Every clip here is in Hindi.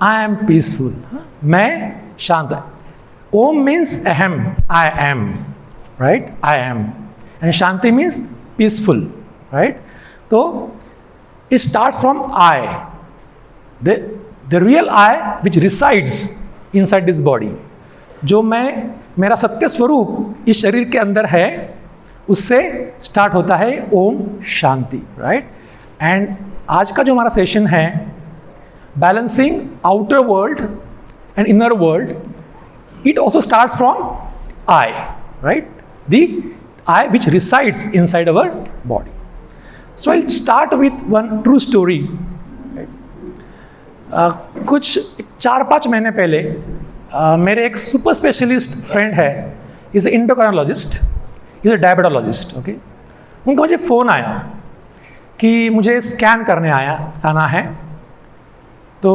आई एम पीसफुल, मैं शांत। ओम मीन्स अहम, I am, right, I am, and शांति मीन्स पीसफुल, राइट। तो it starts from I, the real I which resides inside this body. जो मैं, मेरा सत्य स्वरूप इस शरीर के अंदर है, उससे स्टार्ट होता है ओम शांति, राइट। एंड आज का जो हमारा सेशन है, balancing outer world and inner world, it also starts from I, right? The I which resides inside our body. So I'll start with one true story. कुछ 4-5 महीने पहले मेरे एक सुपर स्पेशलिस्ट फ्रेंड है, is endocrinologist, is a diabetologist, okay. उनका मुझे फ़ोन आया कि मुझे स्कैन करने आना है। तो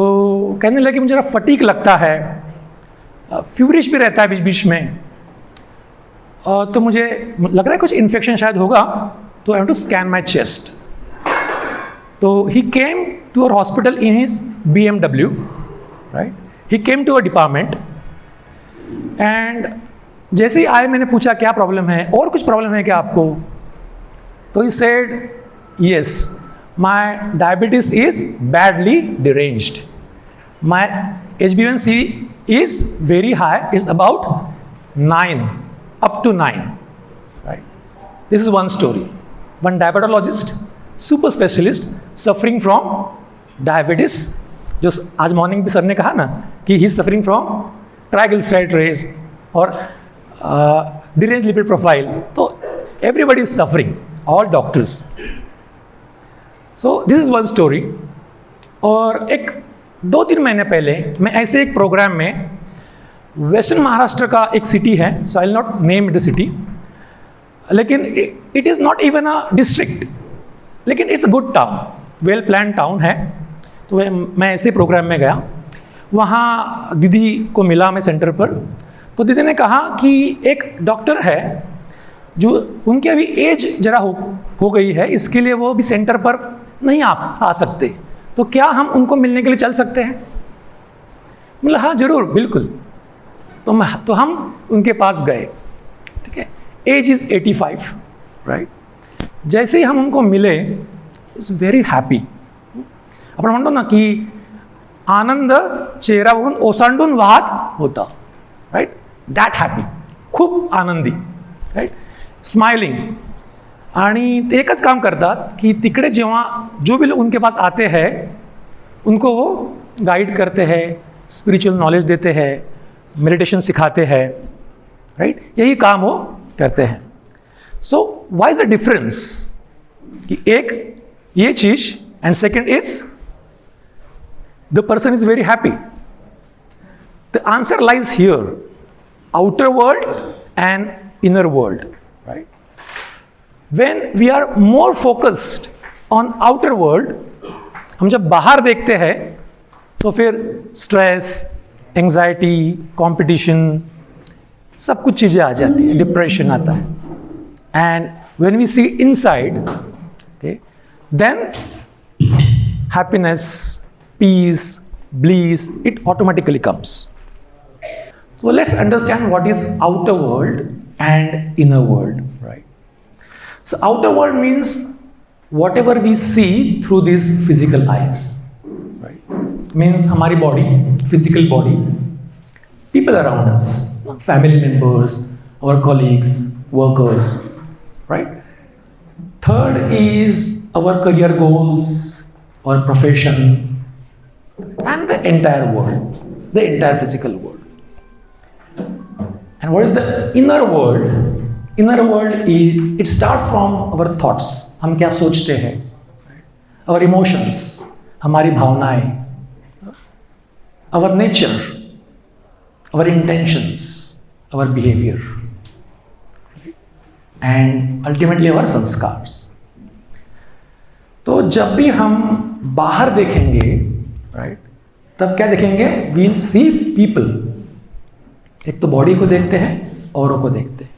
कहने लगे मुझे फटीक लगता है, फीवरिश भी रहता है बीच बीच में, तो मुझे लग रहा है कुछ इन्फेक्शन शायद होगा, तो I have to scan my chest. तो he came to our hospital in his BMW, right. He came to our department and जैसे ही आए मैंने पूछा क्या प्रॉब्लम है, और कुछ प्रॉब्लम है क्या आपको? तो he said yes, my diabetes is badly deranged, my HbA1c is very high, it's about 9, up to 9, right? This is one story. One diabetologist, super specialist, suffering from diabetes. जो आज मॉर्निंग भी सर ने कहा ना कि he is suffering from triglyceride raise और deranged lipid profile. तो everybody is suffering, all doctors. So this is one story. और एक 2-3 महीने पहले मैं ऐसे एक प्रोग्राम में, वेस्टर्न महाराष्ट्र का एक सिटी है, so I will not name the city, लेकिन it is not even a district, लेकिन it's a good town, well plan town है। तो मैं ऐसे प्रोग्राम में गया, वहाँ दीदी को मिला मैं सेंटर पर। तो दीदी ने कहा कि एक डॉक्टर है जो उनकी अभी एज जरा हो गई है, इसके लिए वो भी सेंटर पर नहीं आ सकते, तो क्या हम उनको मिलने के लिए चल सकते हैं? मतलब हाँ जरूर, बिल्कुल। तो हम उनके पास गए, ठीक है। Age is 85, right. जैसे ही हम उनको मिले, इज वेरी हैप्पी। आपण म्हणतो ना की आनंद चेहऱ्यावरून ओसांडून वाहत होता, राइट, दॅट हॅपी, खूप आनंदी, राइट, स्माइलिंग। आणि ते एकच काम करतात कि तिकडे जेव्हा जो भी लोग उनके पास आते हैं, उनको वो गाइड करते हैं, स्पिरिचुअल नॉलेज देते हैं, मेडिटेशन सिखाते हैं, राइट, यही काम वो करते हैं। So why is the difference कि एक ये चीज and second is the person is very happy. The answer lies here, outer world and inner world, right. When we are more focused on outer world, हम जब बाहर देखते हैं तो फिर स्ट्रेस, एंजाइटी, कंपटीशन, सब कुछ चीज़ें आ जाती है, डिप्रेशन आता है। And when we see inside, okay, then happiness, peace, bliss, it automatically comes. So let's understand what is outer world and inner world, right. So outer world means whatever we see through these physical eyes, right? Means हमारी body, physical body, people around us, family members, our colleagues, workers, right? Third is our career goals, our profession, and the entire world, the entire physical world. And what is the inner world? Inner world is, it starts from our thoughts, हम क्या सोचते हैं, our emotions, हमारी भावनाएं, our nature, our intentions, our behavior, and ultimately our संस्कार्स। तो जब भी हम बाहर देखेंगे, राइट, तब क्या देखेंगे? we'll see people, एक तो बॉडी को देखते हैं, औरों को देखते हैं।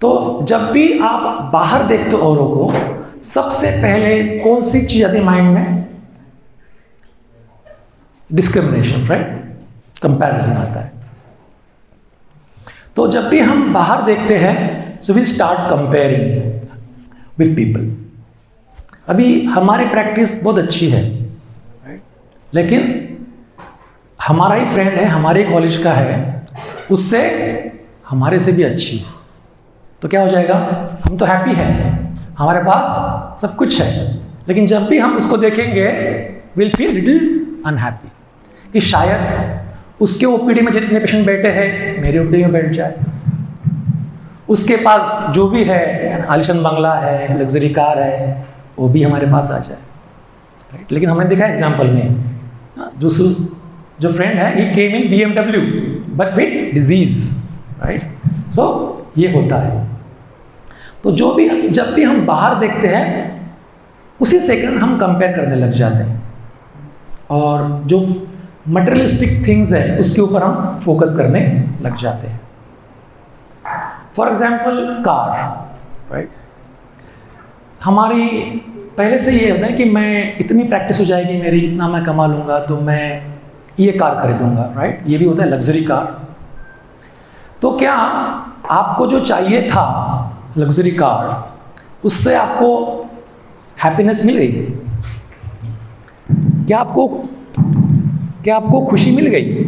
तो जब भी आप बाहर देखते हो औरों को, सबसे पहले कौन सी चीज आती है माइंड में? डिस्क्रिमिनेशन, राइट, कंपैरिजन आता है। तो जब भी हम बाहर देखते हैं, so we start comparing with people. अभी हमारी प्रैक्टिस बहुत अच्छी है, लेकिन हमारा ही फ्रेंड है, हमारे कॉलेज का है, उससे हमारे से भी अच्छी है, तो क्या हो जाएगा? हम तो हैप्पी हैं, हमारे पास सब कुछ है, लेकिन जब भी हम उसको देखेंगे विल फील लिटिल अनहैप्पी कि शायद उसके ओपीडी में जितने पेशेंट बैठे हैं मेरे ओपीडी में बैठ जाए, उसके पास जो भी है, आलिशान बंगला है, लग्जरी कार है, वो भी हमारे पास आ जाए, राइट। लेकिन हमने देखा एग्जाम्पल में जो फ्रेंड है, he came in BMW but with disease, right. So ये होता है। तो जब भी हम बाहर देखते हैं, उसी सेकंड हम कंपेयर करने लग जाते हैं, और जो मटेरियलिस्टिक थिंग्स है उसके ऊपर हम फोकस करने लग जाते हैं। For example car, right. हमारी पहले से ये होता है कि मैं इतनी प्रैक्टिस हो जाएगी मेरी, इतना मैं कमा लूँगा तो मैं ये कार खरीदूंगा, राइट। ये भी होता है लग्जरी कार। तो क्या आपको जो चाहिए था लग्जरी कार, उससे आपको हैप्पीनेस मिल गई? क्या आपको खुशी मिल गई?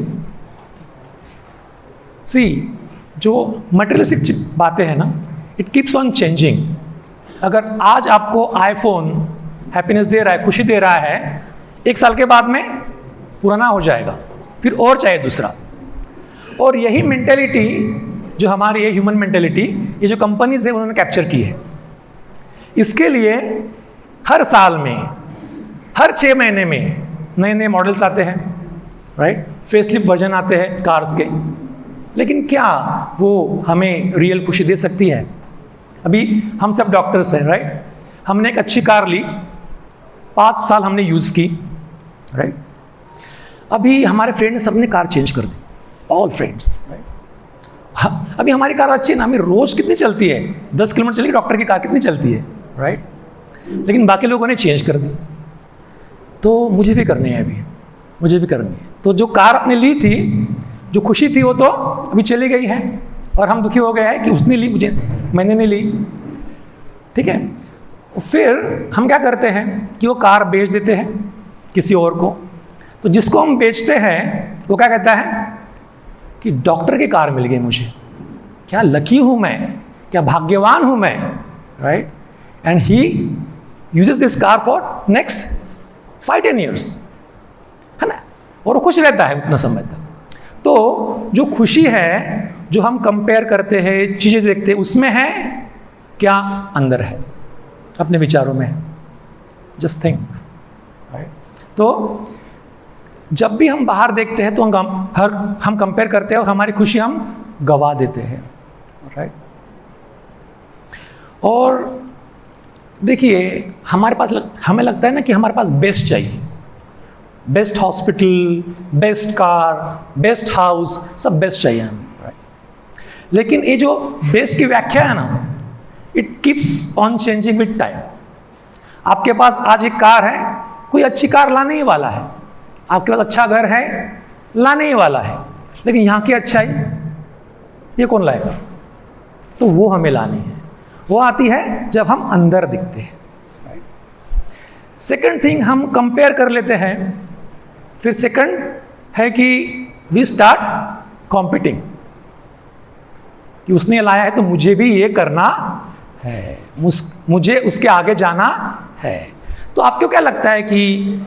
सी, जो मटेरियलिस्टिक बातें हैं ना, इट कीप्स ऑन चेंजिंग। अगर आज आपको आईफोन हैप्पीनेस दे रहा है, खुशी दे रहा है, 1 साल के बाद में पुराना हो जाएगा, फिर और चाहिए दूसरा। और यही मेंटेलिटी जो हमारी है, ह्यूमन मेंटेलिटी, ये जो कंपनीज है उन्होंने कैप्चर की है। इसके लिए हर साल में, हर 6 महीने में नए नए मॉडल्स आते हैं, राइट। फेसलिफ्ट वर्जन आते हैं कार्स के। लेकिन क्या वो हमें रियल खुशी दे सकती है? अभी हम सब डॉक्टर्स हैं, राइट। हमने एक अच्छी कार ली, 5 साल हमने यूज़ की, राइट। अभी हमारे फ्रेंड ने सबने कार चेंज कर दी, ऑल फ्रेंड्स, राइट। अभी हमारी कार अच्छी है ना, हमें रोज़ कितनी चलती है? 10 किलोमीटर चलेगी, डॉक्टर की कार कितनी चलती है, राइट। लेकिन बाकी लोगों ने चेंज कर दी, तो मुझे भी करनी है, अभी मुझे भी करनी है। तो जो कार आपने ली थी, जो खुशी थी, वो तो अभी चली गई है, और हम दुखी हो गए हैं कि उसने ली, मैंने नहीं ली, ठीक है। फिर हम क्या करते हैं कि वो कार बेच देते हैं किसी और को। तो जिसको हम बेचते हैं वो क्या कहता है कि डॉक्टर की कार मिल गई मुझे, क्या लकी हूँ मैं, क्या भाग्यवान हूँ मैं, right. And he uses this car for next 5-10 years, है ना, और वो खुश रहता है उतना समय तक। तो जो खुशी है, जो हम कंपेयर करते हैं, चीज़ें देखते हैं, उसमें है क्या? अंदर है, अपने विचारों में है। Just think, right. तो जब भी हम बाहर देखते हैं तो हम कंपेयर करते हैं और हमारी खुशी हम गवा देते हैं, राइट। और देखिए, हमें लगता है ना कि हमारे पास बेस्ट चाहिए, best hospital, best car, best house, सब बेस्ट चाहिए हमें, राइट। लेकिन ये जो बेस्ट की व्याख्या है ना, it keeps on changing with time. आपके पास आज एक कार है, कोई अच्छी कार लाने ही वाला है, आपके पास अच्छा घर है, लाने ही वाला है, लेकिन यहाँ की अच्छाई ये कौन लाएगा? तो वो हमें लानी है। वो आती है जब हम अंदर दिखते हैं, राइट। सेकंड थिंग, हम कंपेयर कर लेते हैं। फिर सेकंड है कि वी स्टार्ट कॉम्पिटिंग, कि उसने लाया है तो मुझे भी ये करना है, मुझे उसके आगे जाना है। तो आपको क्या लगता है कि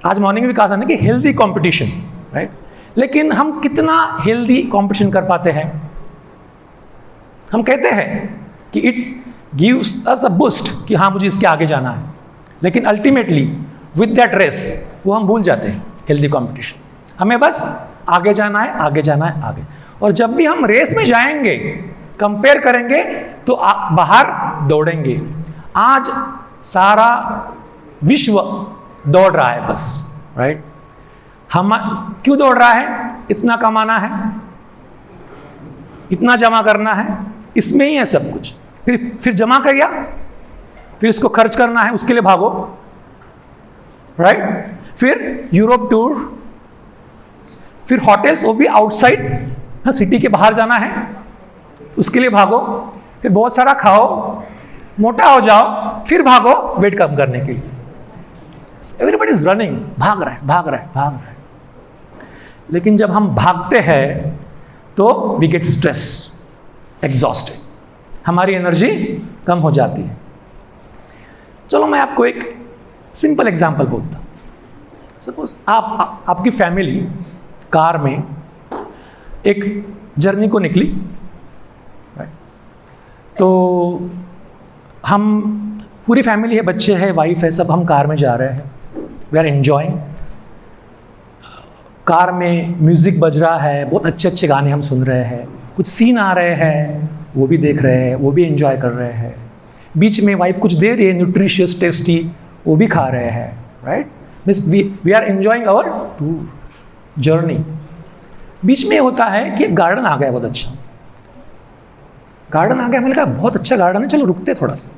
आज मॉर्निंग में भी कहा था ना कि हेल्दी कंपटीशन, राइट। लेकिन हम कितना हेल्दी कंपटीशन कर पाते हैं? हम कहते हैं कि it gives us a boost, कि हाँ मुझे इसके आगे जाना है, लेकिन अल्टीमेटली विद दैट रेस वो हम भूल जाते हैं हेल्दी कंपटीशन। हमें बस आगे जाना है, आगे जाना है, आगे। और जब भी हम रेस में जाएंगे, कंपेयर करेंगे, तो बाहर दौड़ेंगे। आज सारा विश्व दौड़ रहा है बस, राइट। हम क्यों दौड़ रहा है? इतना कमाना है, इतना जमा करना है, इसमें ही है सब कुछ। फिर जमा किया, फिर इसको खर्च करना है, उसके लिए भागो, राइट। फिर यूरोप टूर, फिर होटल्स, वो भी आउटसाइड, हाँ, सिटी के बाहर जाना है, उसके लिए भागो, फिर बहुत सारा खाओ, मोटा हो जाओ, फिर भागो वेट कम करने के लिए। एवरीबडी इज रनिंग, भाग रहा है, भाग रहा है, भाग रहा है। लेकिन जब हम भागते हैं तो वी गेट स्ट्रेस, एग्जॉस्टेड, हमारी एनर्जी कम हो जाती है। चलो मैं आपको एक सिंपल एग्जांपल बोलता हूँ। सपोज आपकी फैमिली कार में एक जर्नी को निकली, तो हम पूरी फैमिली है, बच्चे हैं, वाइफ है, सब हम कार में जा रहे हैं, वी आर एंजॉइंग। कार में म्यूज़िक बज रहा है, बहुत अच्छे अच्छे गाने हम सुन रहे हैं, कुछ सीन आ रहे हैं वो भी देख रहे हैं, वो भी एंजॉय कर रहे हैं। बीच में वाइफ कुछ दे रही है न्यूट्रिशियस टेस्टी, वो भी खा रहे हैं, right. Means we are enjoying our tour journey. बीच में होता है कि गार्डन आ गया, बहुत अच्छा गार्डन आ गया, मैंने कहा बहुत अच्छा गार्डन है, चलो रुकते थोड़ा सा।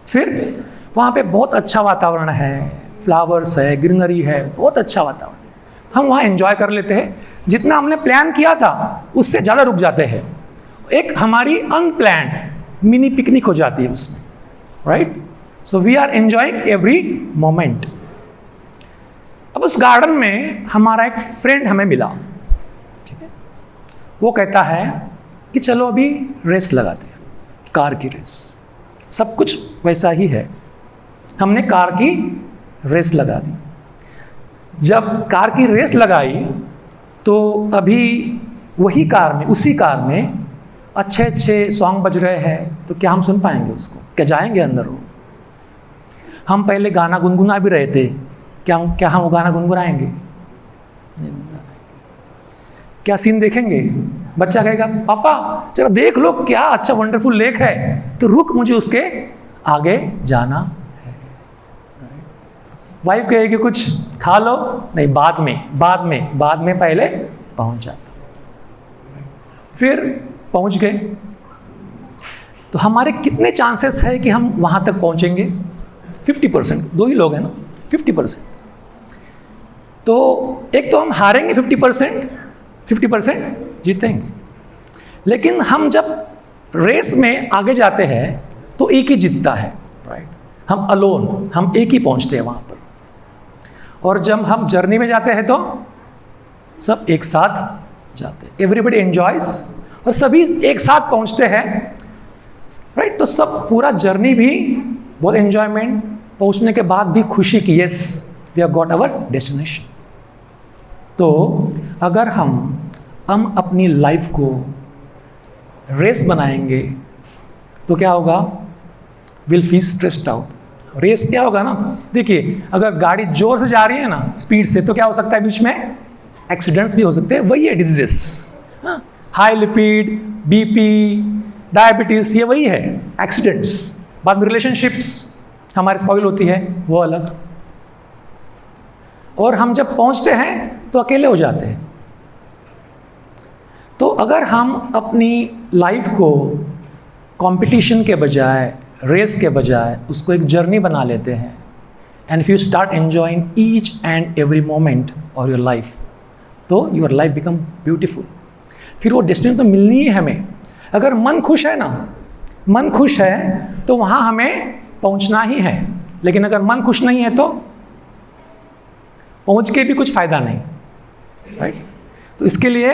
फिर वहाँ पे बहुत अच्छा वातावरण है, फ्लावर्स है, ग्रीनरी है, बहुत अच्छा वातावरण, हम वहाँ एंजॉय कर लेते हैं। जितना हमने प्लान किया था उससे ज़्यादा रुक जाते हैं, एक हमारी अनप्लान्ड मिनी पिकनिक हो जाती है उसमें, right. So we are enjoying every moment. अब उस गार्डन में हमारा एक फ्रेंड हमें मिला, ठीक है। वो कहता है कि चलो अभी रेस लगाते हैं, कार की रेस। सब कुछ वैसा ही है, हमने कार की रेस लगा दी। जब कार की रेस लगाई तो अभी वही कार में, उसी कार में अच्छे अच्छे सॉन्ग बज रहे हैं, तो क्या हम सुन पाएंगे उसको? क्या जाएंगे अंदर वो? हम पहले गाना गुनगुना भी रहे थे, क्या हम वो गाना गुनगुनाएंगे? नहीं गुनगुनाएंगे। क्या सीन देखेंगे? बच्चा कहेगा पापा चलो देख लो क्या अच्छा वंडरफुल लेक है, तो रुक, मुझे उसके आगे जाना है। वाइफ कहेगी कुछ खा लो, नहीं बाद में पहले पहुंच जाता। फिर पहुंच गए तो हमारे कितने चांसेस है कि हम वहां तक पहुंचेंगे? 50%, दो ही लोग हैं ना, 50%। तो एक तो हम हारेंगे 50% जीतेंगे। लेकिन हम जब रेस में आगे जाते हैं तो एक ही जीतता है, राइट। हम अलोन, हम एक ही पहुंचते हैं वहां पर। और जब हम जर्नी में जाते हैं तो सब एक साथ जाते हैं, एवरीबडी एंजॉयज, और सभी एक साथ पहुंचते हैं, राइट। तो सब पूरा जर्नी भी बहुत एंजॉयमेंट, पहुंचने के बाद भी खुशी की yes we have got our destination. तो अगर हम अपनी लाइफ को रेस बनाएंगे तो क्या होगा? Will feel stressed out. Race क्या होगा ना, देखिए अगर गाड़ी जोर से जा रही है ना, स्पीड से, तो क्या हो सकता है? बीच में एक्सीडेंट्स भी हो सकते हैं। वही है diseases, high lipid, BP, diabetes, ये वही है एक्सीडेंट्स। बाद में रिलेशनशिप्स हमारे स्पॉइल होती है, वो अलग। और हम जब पहुंचते हैं तो अकेले हो जाते हैं। तो अगर हम अपनी लाइफ को कंपटीशन के बजाय, रेस के बजाय, उसको एक जर्नी बना लेते हैं, and if you start enjoying each and every moment of your life, तो योर लाइफ बिकम ब्यूटीफुल। फिर वो डेस्टिनी तो मिलनी ही है हमें। अगर मन खुश है ना, मन खुश है तो वहाँ हमें पहुँचना ही है। लेकिन अगर मन खुश नहीं है तो पहुँच के भी कुछ फ़ायदा नहीं, राइट। तो इसके लिए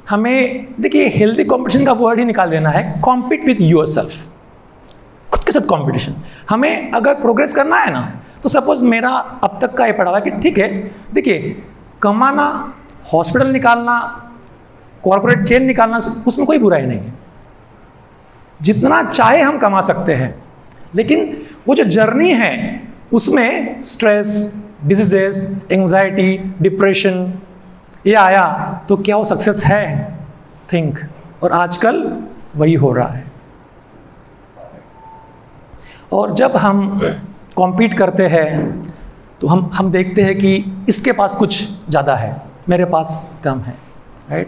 हमें देखिए हेल्दी कंपटीशन का वर्ड ही निकाल देना है, कॉम्पीट विथ यूर सेल्फ, खुद के साथ कंपटीशन। हमें अगर प्रोग्रेस करना है ना, तो सपोज मेरा अब तक का ये पड़ा हुआ है कि ठीक है, देखिए कमाना, हॉस्पिटल निकालना, कॉर्पोरेट चेन निकालना, उसमें कोई बुराई नहीं है, जितना चाहे हम कमा सकते हैं। लेकिन वो जो जर्नी है उसमें स्ट्रेस, डिजीजेस, एंजाइटी, डिप्रेशन ये आया तो क्या वो सक्सेस है? थिंक। और आजकल वही हो रहा है। और जब हम कॉम्पीट करते हैं तो हम देखते हैं कि इसके पास कुछ ज़्यादा है, मेरे पास कम है, राइट।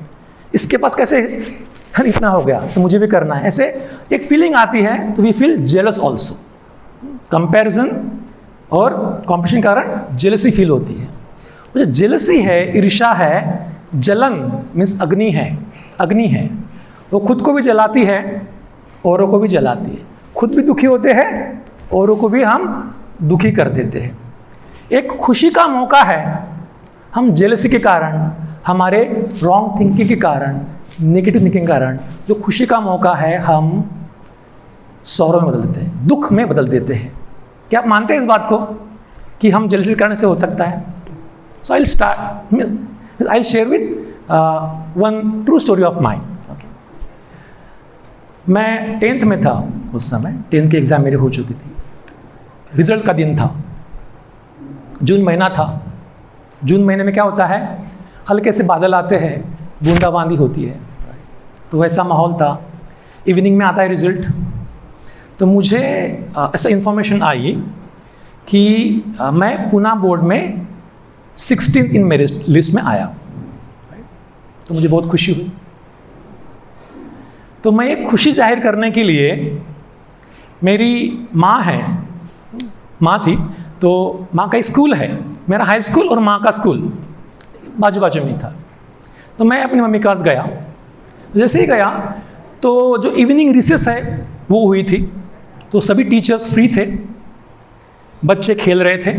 इसके पास कैसे इतना हो गया तो मुझे भी करना है, ऐसे एक फीलिंग आती है। तो we feel jealous also. Comparison और कॉम्पिटिशन के कारण जेलसी फील होती है। वो जो जेलसी है, ईर्ष्या है, जलन मीन्स अग्नि है, वो खुद को भी जलाती है, औरों को भी जलाती है। खुद भी दुखी होते हैं, औरों को भी हम दुखी कर देते हैं। एक खुशी का मौका है, हम जेलसी के कारण, हमारे रॉन्ग थिंकिंग के कारण, नेगेटिव थिंकिंग के कारण जो खुशी का मौका है हम सौरों में बदल देते हैं, दुख में बदल देते हैं। क्या आप मानते हैं इस बात को कि हम जेलसी के कारण से हो सकता है? So I share with one true story of mine. मैं 10th में था उस समय, 10th की एग्ज़ाम मेरी हो चुकी थी, रिजल्ट का दिन था, जून महीना था। जून महीने में क्या होता है, हल्के से बादल आते हैं, बूंदाबांदी होती है, तो वैसा माहौल था। इवनिंग में आता है रिजल्ट, तो मुझे ऐसा इन्फॉर्मेशन आई कि मैं पूना बोर्ड में 16th इन मेरिट लिस्ट में आया। तो मुझे बहुत खुशी हुई। तो मैं एक खुशी जाहिर करने के लिए, मेरी माँ थी, तो माँ का स्कूल है, मेरा हाई स्कूल और माँ का स्कूल बाजू बाजू में था। तो मैं अपनी मम्मी के पास गया। जैसे ही गया तो जो इवनिंग रिसेस है वो हुई थी, तो सभी टीचर्स फ्री थे, बच्चे खेल रहे थे,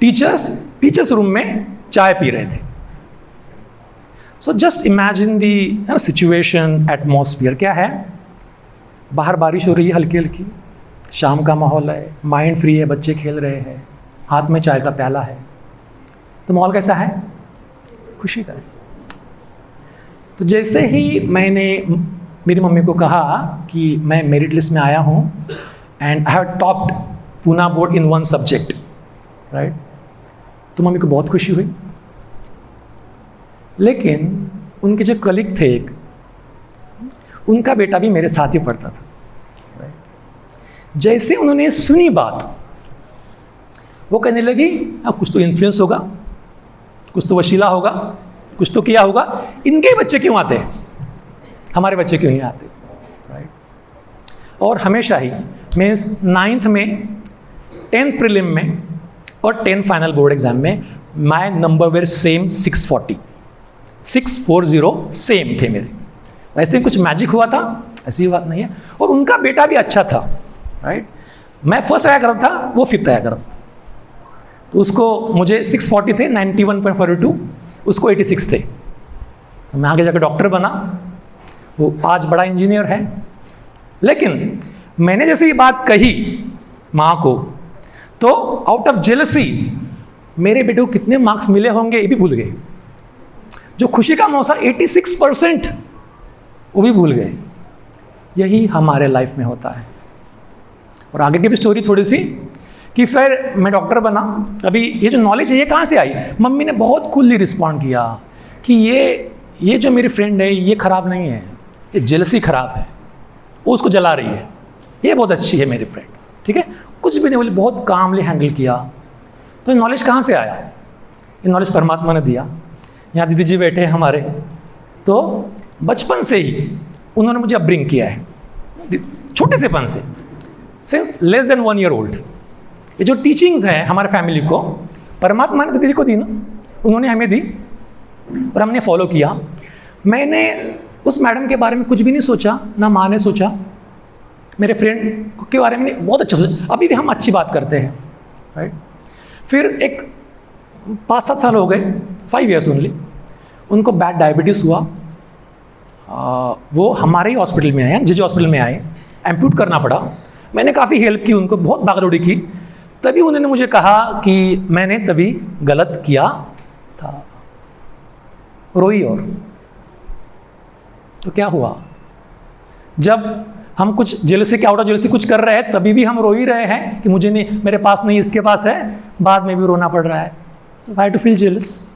टीचर्स रूम में चाय पी रहे थे। So just imagine the situation, atmosphere क्या है, बाहर बारिश हो रही है हल्की हल्की, शाम का माहौल है, माइंड फ्री है, बच्चे खेल रहे हैं, हाथ में चाय का प्याला है, तो माहौल कैसा है, खुशी का। तो जैसे ही मैंने मेरी मम्मी को कहा कि मैं मेरिट लिस्ट में आया हूँ and I have topped Poona board in one subject, right, तो मम्मी को बहुत खुशी हुई। लेकिन उनके जो कलीग थे एक, उनका बेटा भी मेरे साथ ही पढ़ता था। जैसे उन्होंने सुनी बात, वो कहने लगी कुछ तो इन्फ्लुएंस होगा, कुछ तो वशीला होगा, कुछ तो किया होगा, इनके बच्चे क्यों आते हैं, हमारे बच्चे क्यों नहीं आते, राइट। और हमेशा ही मैं 9th में, 10th प्रीलिम में और 10th फाइनल बोर्ड एग्जाम में my number were same 640 same थे मेरे। ऐसे कुछ मैजिक हुआ था, ऐसी बात नहीं है। और उनका बेटा भी अच्छा था, राइट। मैं फर्स्ट आया करता था, वो 5th आया करता, तो उसको, मुझे 640 थे, 91.42, उसको 86 थे। मैं आगे जाकर डॉक्टर बना, वो आज बड़ा इंजीनियर है। लेकिन मैंने जैसे ये बात कही माँ को, तो आउट ऑफ जेलसी मेरे बेटे को कितने मार्क्स मिले होंगे ये भी भूल गए। जो खुशी का मौका 86%, वो भी भूल गए। यही हमारे लाइफ में होता है। और आगे की भी स्टोरी थोड़ी सी, कि फिर मैं डॉक्टर बना। अभी ये जो नॉलेज है ये कहाँ से आई, मम्मी ने बहुत कूलली रिस्पॉन्ड किया कि ये जो मेरी फ्रेंड है ये ख़राब नहीं है, ये जेलसी ख़राब है, वो उसको जला रही है, ये बहुत अच्छी है मेरी फ्रेंड, ठीक है, कुछ भी नहीं बोली, बहुत कामली हैंडल किया। तो ये नॉलेज कहाँ से आया, ये नॉलेज परमात्मा ने दिया। यहाँ दीदी जी बैठे हैं हमारे, तो बचपन से ही उन्होंने मुझे अपब्रिंग किया है, छोटे से पन से, since less than 1 year old। ये जो टीचिंग्स हैं हमारे फैमिली को, परमात्मा ने तो दीदी को दी ना, उन्होंने हमें दी और हमने फॉलो किया। मैंने उस मैडम के बारे में कुछ भी नहीं सोचा, ना माँ ने सोचा, मेरे फ्रेंड के बारे में बहुत अच्छा सोचा, अभी भी हम अच्छी बात करते हैं, राइट। फिर एक 5-7 साल हो गए, 5 years ओनली, उनको बैड डायबिटीज़ हुआ। वो हमारे ही हॉस्पिटल में आए, जीजी हॉस्पिटल में आए, एम्प्यूट करना पड़ा। मैंने काफ़ी हेल्प की उनको, बहुत भागदौड़ी की। तभी उन्होंने मुझे कहा कि मैंने तभी गलत किया था, रोई। और तो क्या हुआ, जब हम कुछ जेलसी के, आउट ऑफ जेलसी कुछ कर रहे हैं, तभी भी हम रो ही रहे हैं कि मुझे नहीं, मेरे पास नहीं, इसके पास है, बाद में भी रोना पड़ रहा है, तो व्हाई टू फील जेलस।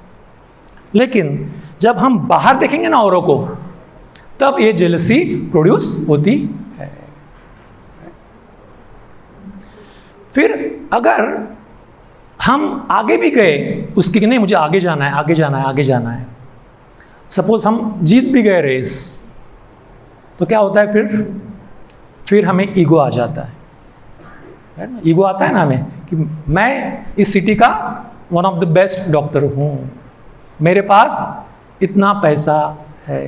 लेकिन जब हम बाहर देखेंगे ना औरों को, तब ये जेलसी प्रोड्यूस होती है। फिर अगर हम आगे भी गए उसकी कि नहीं मुझे आगे जाना है, आगे जाना है, आगे जाना है, सपोज हम जीत भी गए रेस, तो क्या होता है फिर हमें ईगो आ जाता है ना। ईगो आता है ना हमें कि मैं इस सिटी का one of the best doctor हूँ, मेरे पास इतना पैसा है,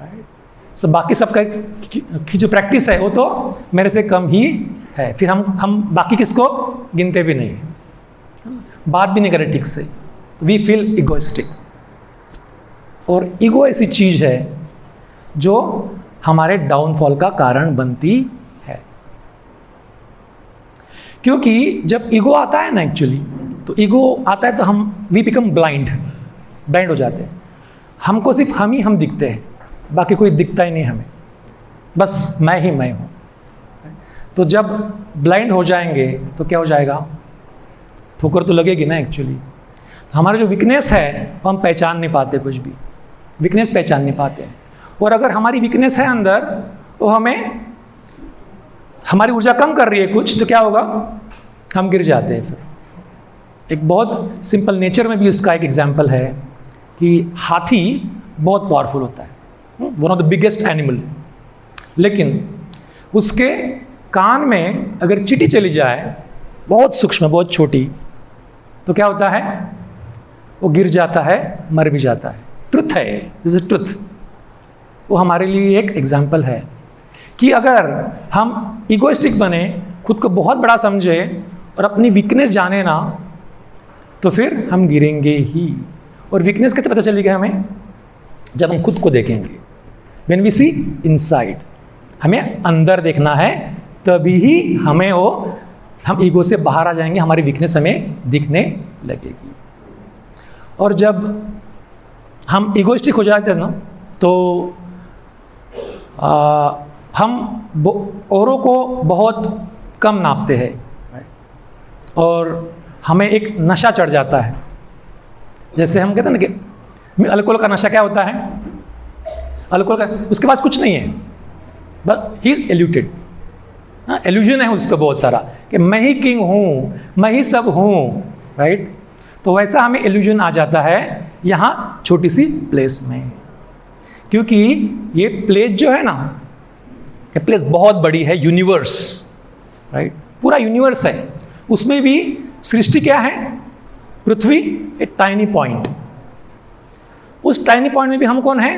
राइट। सब बाकी सबका की जो प्रैक्टिस है वो तो मेरे से कम ही है, फिर हम बाकी किसको गिनते भी नहीं, बात भी नहीं करें ठीक से, वी फील इगोइस्टिक। और ईगो ऐसी चीज है जो हमारे डाउनफॉल का कारण बनती है, क्योंकि जब ईगो आता है ना, एक्चुअली तो ईगो आता है तो वी बिकम ब्लाइंड हो जाते हैं। हमको सिर्फ हम दिखते हैं, बाकी कोई दिखता ही नहीं हमें, बस मैं ही मैं हूँ। तो जब ब्लाइंड हो जाएंगे तो क्या हो जाएगा, ठोकर तो लगेगी ना एक्चुअली। हमारा जो वीकनेस है वो हम पहचान नहीं पाते, कुछ भी वीकनेस पहचान नहीं पाते। और अगर हमारी वीकनेस है अंदर, वो हमारी ऊर्जा कम कर रही है कुछ, तो क्या होगा, हम गिर जाते हैं। फिर एक बहुत सिंपल नेचर में भी इसका एक एग्जाम्पल है कि हाथी बहुत पावरफुल होता है, one of the biggest animal, लेकिन उसके कान में अगर चींटी चली जाए, बहुत सूक्ष्म, बहुत छोटी, तो क्या होता है, वो गिर जाता है, मर भी जाता है। ट्रुथ है, दिस इज ट्रुथ। वो हमारे लिए एक एग्जाम्पल है कि अगर हम इगोइस्टिक बने, खुद को बहुत बड़ा समझे और अपनी वीकनेस जाने ना, तो फिर हम गिरेंगे ही। और वीकनेस कैसे पता चलेगी हमें, जब हम खुद को देखेंगे। व्हेन वी सी इनसाइड, हमें अंदर देखना है, तभी ही हम ईगो से बाहर आ जाएंगे, हमारी वीकनेस हमें दिखने लगेगी। और जब हम ईगोइस्टिक हो जाते हैं ना, तो हम औरों को बहुत कम नापते हैं, और हमें एक नशा चढ़ जाता है। जैसे हम कहते हैं ना कि अल्कोहल का नशा क्या होता है, अल्कोहल का, उसके पास कुछ नहीं है, बट ही इज एल्यूटेड, एल्यूजन है उसका बहुत सारा, कि मैं ही किंग हूँ, मैं ही सब हूँ, राइट। तो वैसा हमें एल्यूजन आ जाता है यहाँ छोटी सी प्लेस में, क्योंकि ये प्लेस जो है ना, ये प्लेस बहुत बड़ी है, यूनिवर्स, राइट, पूरा यूनिवर्स है। उसमें भी सृष्टि क्या है, पृथ्वी, एक टाइनी पॉइंट। उस टाइनी पॉइंट में भी हम कौन है,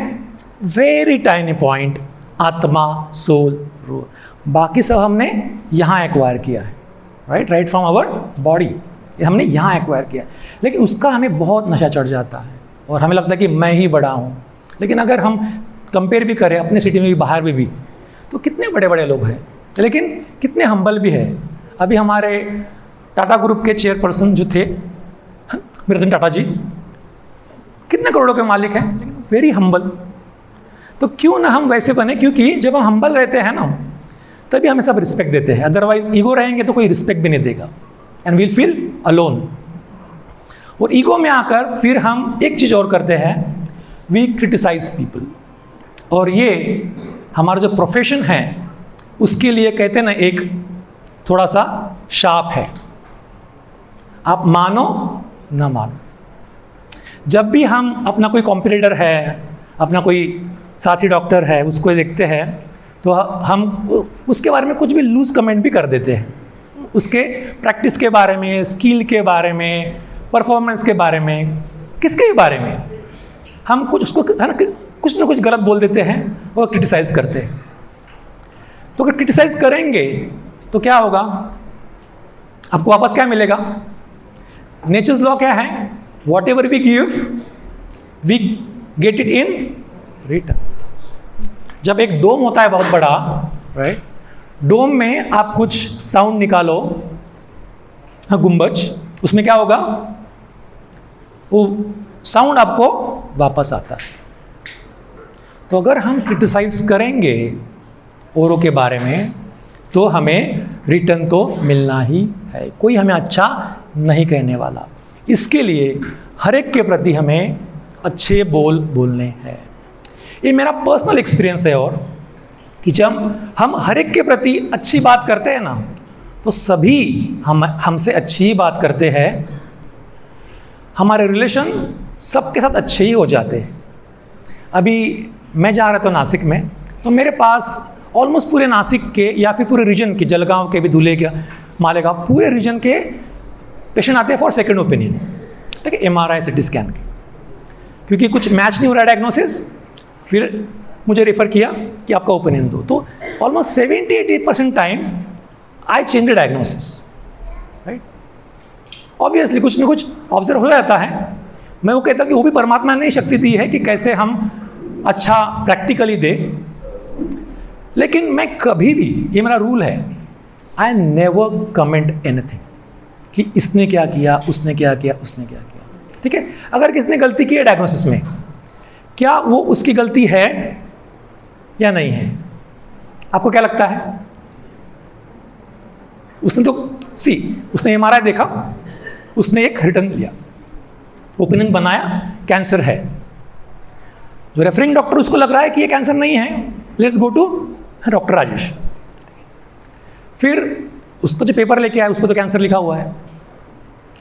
वेरी टाइनी पॉइंट, आत्मा, सोल, रूह। बाकी सब हमने यहाँ एक्वायर किया है, राइट फ्रॉम आवर बॉडी, हमने यहाँ एक्वायर किया। लेकिन उसका हमें बहुत नशा चढ़ जाता है और हमें लगता है कि मैं ही बड़ा हूँ। लेकिन अगर हम कंपेयर भी करें अपने सिटी में भी, बाहर में भी, तो कितने बड़े बड़े लोग हैं, लेकिन कितने हम्बल भी है। अभी हमारे टाटा ग्रुप के चेयरपर्सन जो थे रतन टाटा जी, कितने करोड़ों के मालिक हैं, लेकिन वेरी हम्बल। तो क्यों ना हम वैसे बने, क्योंकि जब हम हम्बल रहते हैं ना, तभी हमें सब रिस्पेक्ट देते हैं। अदरवाइज ईगो रहेंगे तो कोई रिस्पेक्ट भी नहीं देगा, एंड वील फील अलोन। और ईगो में आकर फिर हम एक चीज़ और करते हैं, वी क्रिटिसाइज पीपल। और ये हमारा जो प्रोफेशन है उसके लिए कहते हैं ना, एक थोड़ा सा शाप है, आप मानो ना मानो। जब भी हम अपना कोई कॉम्पिटिटर है, अपना कोई साथी डॉक्टर है, उसको देखते हैं तो हम उसके बारे में कुछ भी लूज कमेंट भी कर देते हैं, उसके प्रैक्टिस के बारे में, स्किल के बारे में, परफॉर्मेंस के बारे में, किसके बारे में हम कुछ उसको है ना कुछ ना कुछ गलत बोल देते हैं और क्रिटिसाइज करते हैं। तो अगर क्रिटिसाइज करेंगे तो क्या होगा, आपको वापस क्या मिलेगा? नेचर्स लॉ क्या है? Whatever we give we get it in return. जब एक डोम होता है बहुत बड़ा, राइट, डोम में आप कुछ साउंड निकालो, हाँ, गुंबज, उसमें क्या होगा, वो साउंड आपको वापस आता है। तो अगर हम क्रिटिसाइज करेंगे औरों के बारे में तो हमें रिटर्न तो मिलना ही है, कोई हमें अच्छा नहीं कहने वाला। इसके लिए हर एक के प्रति हमें अच्छे बोल बोलने हैं। ये मेरा पर्सनल एक्सपीरियंस है, और कि जब हम हर एक के प्रति अच्छी बात करते हैं ना, तो सभी हमसे अच्छी ही बात करते हैं, हमारे रिलेशन सबके साथ अच्छे ही हो जाते हैं। अभी मैं जा रहा था नासिक में, तो मेरे पास ऑलमोस्ट पूरे नासिक के या फिर पूरे रीजन के, जलगांव के भी, धुले के, मालेगांव, पूरे रीजन के पेशेंट आते हैं फॉर सेकेंड ओपिनियन, ठीक है, MRI, CT स्कैन के। क्योंकि कुछ मैच नहीं हो रहा डायग्नोसिस, फिर मुझे रेफर किया कि आपका ओपिनियन दो। तो almost 70-80% time I change the diagnosis, right. Obviously कुछ ना कुछ ऑब्जर्व हो जाता है। मैं वो कहता कि वो भी परमात्मा ने शक्ति दी है कि कैसे हम अच्छा प्रैक्टिकली दे, लेकिन मैं कभी भी, ये मेरा रूल है, आई नेवर कमेंट एनीथिंग कि इसने क्या किया, उसने क्या किया, उसने क्या किया, ठीक है। अगर किसने गलती की है डायग्नोसिस में, क्या वो उसकी गलती है या नहीं है? आपको क्या लगता है? उसने तो उसने एमआरआई देखा, उसने एक रिटर्न लिया, ओपिनियन बनाया कैंसर है। जो रेफरिंग डॉक्टर उसको लग रहा है कि ये कैंसर नहीं है, let's go to doctor Rajesh. फिर उसको जो पेपर लेके आया उसको तो कैंसर लिखा हुआ है,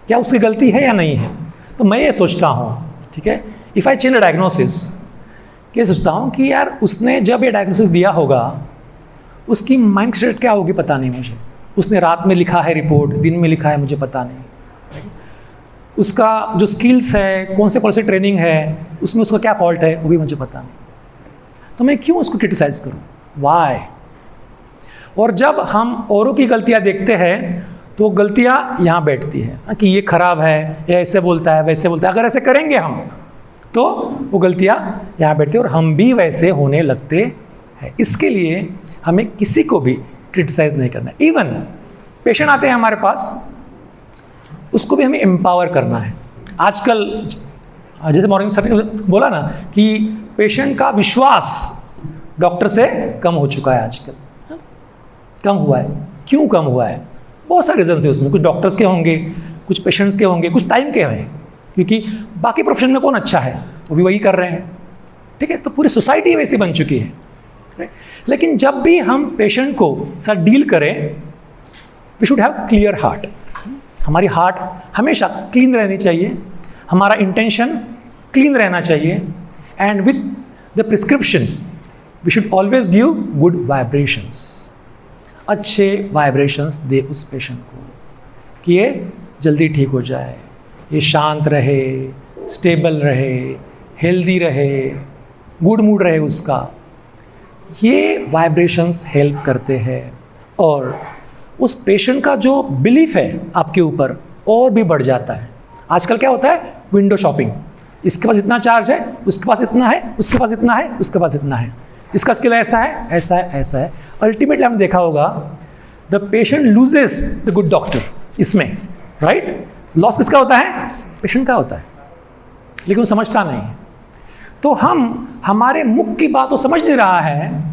क्या उसकी गलती है या नहीं है? तो मैं ये सोचता हूँ, ठीक है, इफ आई चेंज डायग्नोसिस, ये सोचता हूँ कि यार उसने जब ये डायग्नोसिस दिया होगा उसकी माइंड सेट क्या होगी पता नहीं मुझे। उसने रात में लिखा है रिपोर्ट, दिन में लिखा है, मुझे पता नहीं। उसका जो स्किल्स है, कौन से ट्रेनिंग है, उसमें उसका क्या फॉल्ट है, वो भी मुझे पता नहीं। तो मैं क्यों उसको क्रिटिसाइज करूँ? वाई? और जब हम औरों की गलतियाँ देखते हैं तो गलतियाँ यहाँ बैठती है कि ये खराब है, या ऐसे बोलता है, वैसे बोलता है। अगर ऐसे करेंगे हम तो वो गलतियाँ यहाँ बैठती है और हम भी वैसे होने लगते हैं। इसके लिए हमें किसी को भी क्रिटिसाइज नहीं करना। इवन पेशेंट आते हैं हमारे पास, उसको भी हमें एम्पावर करना है। आजकल जैसे मॉर्निंग सर ने बोला ना कि पेशेंट का विश्वास डॉक्टर से कम हो चुका है आजकल। कम हुआ है, क्यों कम हुआ है? बहुत सारे रीजन है उसमें। कुछ डॉक्टर्स के होंगे, कुछ पेशेंट्स के होंगे, कुछ टाइम के हैं, क्योंकि बाकी प्रोफेशन में कौन अच्छा है, वो भी वही कर रहे हैं, ठीक है। तो पूरी सोसाइटी वैसी बन चुकी है, राइट। लेकिन जब भी हम पेशेंट को साथ डील करें, we should have clear heart. हमारी हार्ट हमेशा क्लीन रहनी चाहिए, हमारा इंटेंशन क्लीन रहना चाहिए, and with the prescription we should always give good vibrations. अच्छे वाइब्रेशंस दे उस पेशेंट को कि ये जल्दी ठीक हो जाए, ये शांत रहे, स्टेबल रहे, हेल्दी रहे, गुड मूड रहे उसका। ये वाइब्रेशंस हेल्प करते हैं और उस पेशेंट का जो बिलीफ है आपके ऊपर और भी बढ़ जाता है। आजकल क्या होता है, विंडो शॉपिंग। इसके पास इतना चार्ज है, उसके पास इतना है, उसके पास इतना है, उसके पास इतना है, इसका स्किल ऐसा है, ऐसा है, ऐसा है। अल्टीमेटली आपने देखा होगा the patient loses the good doctor इसमें, राइट। लॉस किसका होता है? पेशेंट का होता है, लेकिन वो समझता नहीं। तो हम हमारे मुख की बात वो समझ नहीं रहा है,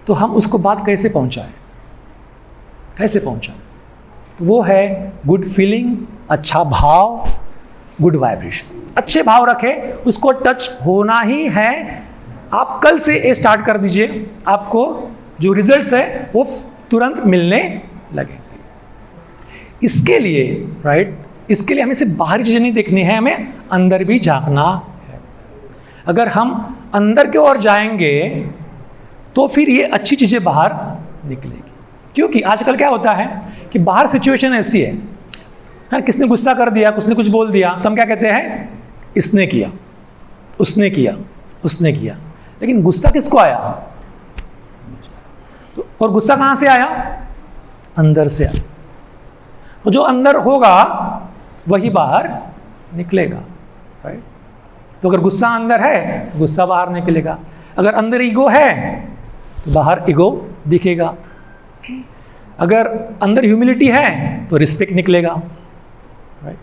तो हम उसको बात कैसे पहुंचाएं? कैसे पहुंचाएं? तो वो है गुड फीलिंग, अच्छा भाव, गुड वाइब्रेशन। अच्छे भाव रखें, उसको टच होना ही है। आप कल से ये स्टार्ट कर दीजिए, आपको जो रिजल्ट्स है वो तुरंत मिलने लगेंगे। इसके लिए, राइट, इसके लिए हमें सिर्फ बाहरी चीज़ें नहीं देखनी है, हमें अंदर भी झांकना है। अगर हम अंदर की ओर जाएंगे तो फिर ये अच्छी चीज़ें बाहर निकलेगी। क्योंकि आजकल क्या होता है कि बाहर सिचुएशन ऐसी है, किसने गुस्सा कर दिया, किसने कुछ बोल दिया, तो हम क्या कहते हैं, इसने किया, उसने किया, उसने किया। लेकिन गुस्सा किसको आया? और गुस्सा कहाँ से आया? अंदर से आया। तो जो अंदर होगा वही बाहर निकलेगा, राइट। तो अगर गुस्सा अंदर है तो गुस्सा बाहर निकलेगा। अगर अंदर ईगो है तो बाहर ईगो दिखेगा। अगर अंदर ह्यूमिलिटी है तो रिस्पेक्ट निकलेगा, राइट।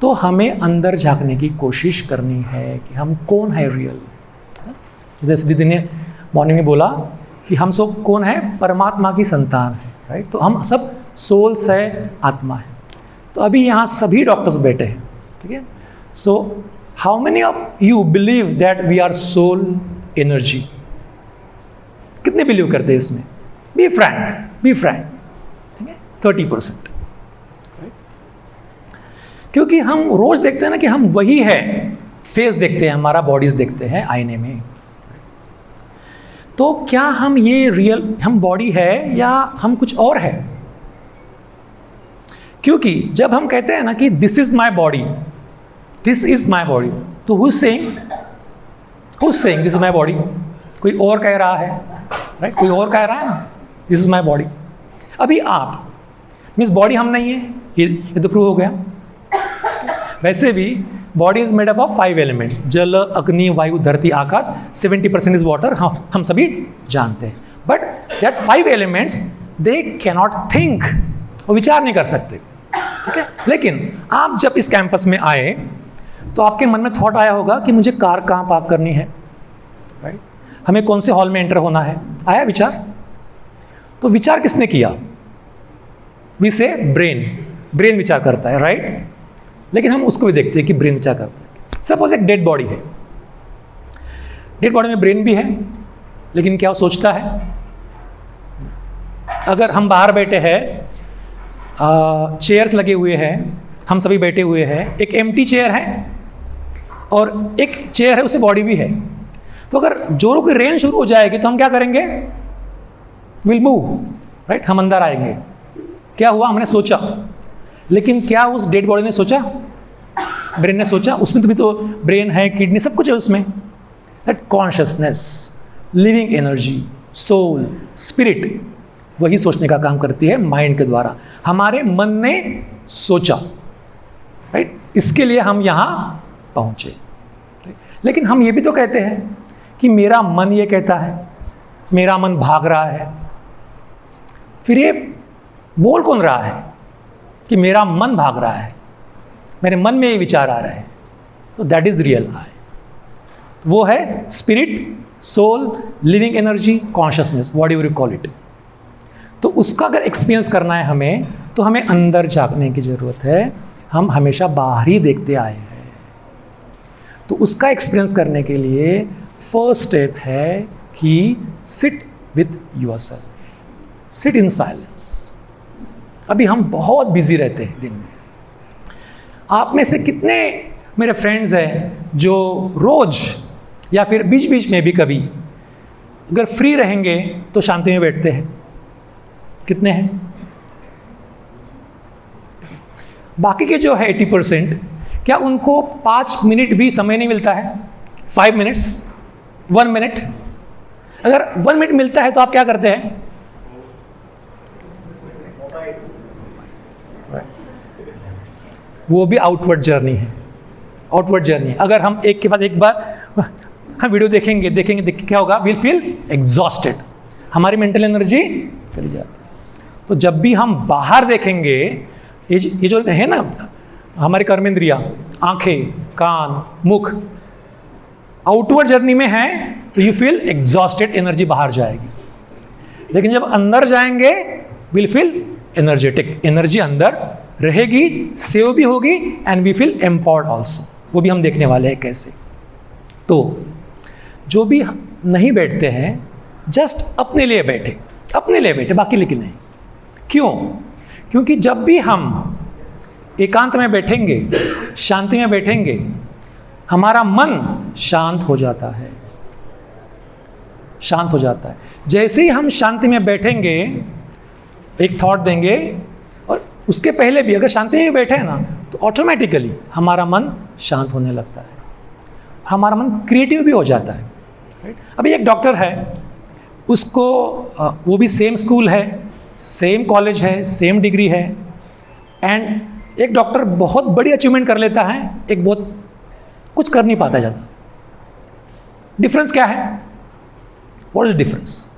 तो हमें अंदर झांकने की कोशिश करनी है कि हम कौन है रियल। जैसे दीदी ने मॉर्निंग में बोला कि हम सब कौन है, परमात्मा की संतान है, राइट। तो हम सब सोल्स है, आत्मा है। तो अभी यहाँ सभी डॉक्टर्स बैठे हैं, ठीक है। So how many of you believe that we are soul energy? कितने बिलीव करते हैं इसमें? बी फ्रैंक, बी फ्रैंक, ठीक है। 30%, राइट। क्योंकि हम रोज देखते हैं ना कि हम वही है, फेस देखते हैं, हमारा बॉडीज देखते हैं आईने में। तो क्या हम ये रियल हम बॉडी है या हम कुछ और है? क्योंकि जब हम कहते हैं ना कि this is my body, this is my body, तो who is saying? Who is saying this is my body? कोई और कह रहा है, राइट? कोई और कह रहा है ना, दिस इज माई बॉडी। अभी आप मीन्स बॉडी हम नहीं है, ये तो प्रूव हो गया। वैसे भी body is made up of 5 elements, जल अग्नि वायु धरती आकाश, 70% इज वाटर, हम सभी जानते हैं। But that 5 elements they cannot think, वो विचार नहीं कर सकते, ठीक है? लेकिन आप जब इस कैंपस में आए तो आपके मन में थॉट आया होगा कि मुझे कार कहाँ पार्क करनी है, राइट? हमें कौन से हॉल में एंटर होना है, आया विचार? तो विचार किसने किया? वी से ब्रेन विचार करता है, राइट? लेकिन हम उसको भी देखते हैं कि ब्रेन विचार करता है। सपोज एक डेड बॉडी है, डेड बॉडी में ब्रेन भी है, लेकिन क्या वो सोचता है? अगर हम बाहर बैठे हैं, चेयर्स लगे हुए हैं, हम सभी बैठे हुए हैं, एक एम्प्टी चेयर है और एक चेयर है, उससे बॉडी भी है, तो अगर जोरों की रेन शुरू हो जाएगी तो हम क्या करेंगे? Will move, right? हम अंदर आएंगे। क्या हुआ? हमने सोचा, लेकिन क्या उस डेड बॉडी ने सोचा? ब्रेन ने सोचा? उसमें तो भी तो ब्रेन है, किडनी, सब कुछ है उसमें। That consciousness, living energy, soul, spirit, वही सोचने का काम करती है माइंड के द्वारा। हमारे मन ने सोचा, राइट? इसके लिए हम यहाँ पहुँचे। लेकिन हम ये भी तो कहते हैं कि मेरा मन ये कहता है, मेरा मन भाग रहा है। फिर ये बोल कौन रहा है कि मेरा मन भाग रहा है, मेरे मन में ये विचार आ रहे हैं? तो दैट इज रियल आई, वो है spirit, soul, living energy, consciousness, what you call it. तो उसका अगर एक्सपीरियंस करना है हमें, तो हमें अंदर झांकने की जरूरत है। हम हमेशा बाहर ही देखते आए हैं। तो उसका एक्सपीरियंस करने के लिए फर्स्ट स्टेप है कि sit with yourself, sit in silence. अभी हम बहुत बिजी रहते हैं दिन में। आप में से कितने मेरे फ्रेंड्स हैं जो रोज या फिर बीच बीच में भी कभी अगर फ्री रहेंगे तो शांति में बैठते हैं? कितने हैं? बाकी के जो है 80%, क्या उनको 5 मिनट भी समय नहीं मिलता है? 5 मिनट्स, 1 मिनट? अगर 1 मिनट मिलता है तो आप क्या करते हैं? वो भी आउटवर्ड जर्नी है, आउटवर्ड जर्नी। अगर हम एक के बाद एक बार हम वीडियो देखेंगे क्या होगा? विल फील एग्जॉस्टेड, हमारी मेंटल एनर्जी चली जाती है। तो जब भी हम बाहर देखेंगे, ये जो है ना हमारे कर्मेंद्रिया, आंखें, कान, मुख, आउटवर्ड जर्नी में है तो यू फील एग्जॉस्टेड, एनर्जी बाहर जाएगी। लेकिन जब अंदर जाएंगे विल फील एनर्जेटिक, एनर्जी अंदर रहेगी, सेव भी होगी, and we feel empowered also. वो भी हम देखने वाले हैं कैसे। तो जो भी नहीं बैठते हैं, जस्ट अपने लिए बैठे, बाकी लेकिन नहीं। क्यों? क्योंकि जब भी हम एकांत में बैठेंगे, शांति में बैठेंगे, हमारा मन शांत हो जाता है, शांत हो जाता है। जैसे ही हम शांति में बैठेंगे, एक थॉट देंगे, और उसके पहले भी अगर शांति में बैठे हैं ना, तो ऑटोमेटिकली हमारा मन शांत होने लगता है, हमारा मन क्रिएटिव भी हो जाता है, राइट? अभी एक डॉक्टर है, उसको वो भी सेम स्कूल है, सेम कॉलेज है, सेम डिग्री है, एंड एक डॉक्टर बहुत बड़ी अचीवमेंट कर लेता है, एक बहुत कुछ कर नहीं पाता ज़्यादा। डिफरेंस क्या है? What is difference?